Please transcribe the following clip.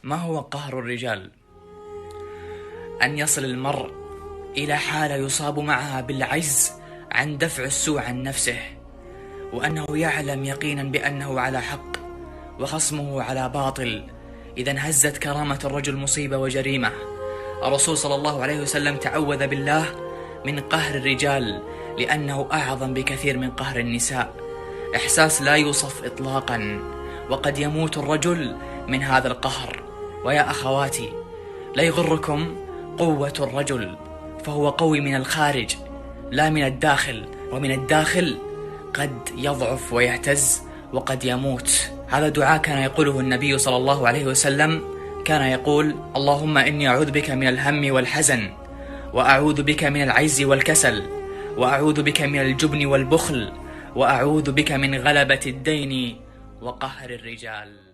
ما هو قهر الرجال؟ أن يصل المرء إلى حالة يصاب معها بالعجز عن دفع السوء عن نفسه، وأنه يعلم يقينا بأنه على حق وخصمه على باطل. إذا انهزت كرامة الرجل مصيبة وجريمة. الرسول صلى الله عليه وسلم تعوذ بالله من قهر الرجال لأنه أعظم بكثير من قهر النساء. إحساس لا يوصف إطلاقا، وقد يموت الرجل من هذا القهر. ويا أخواتي، لا يغركم قوة الرجل، فهو قوي من الخارج لا من الداخل، ومن الداخل قد يضعف ويهتز وقد يموت. هذا دعاء كان يقوله النبي صلى الله عليه وسلم، كان يقول: اللهم إني أعوذ بك من الهم والحزن، وأعوذ بك من العجز والكسل، وأعوذ بك من الجبن والبخل، وأعوذ بك من غلبة الدين وقهر الرجال.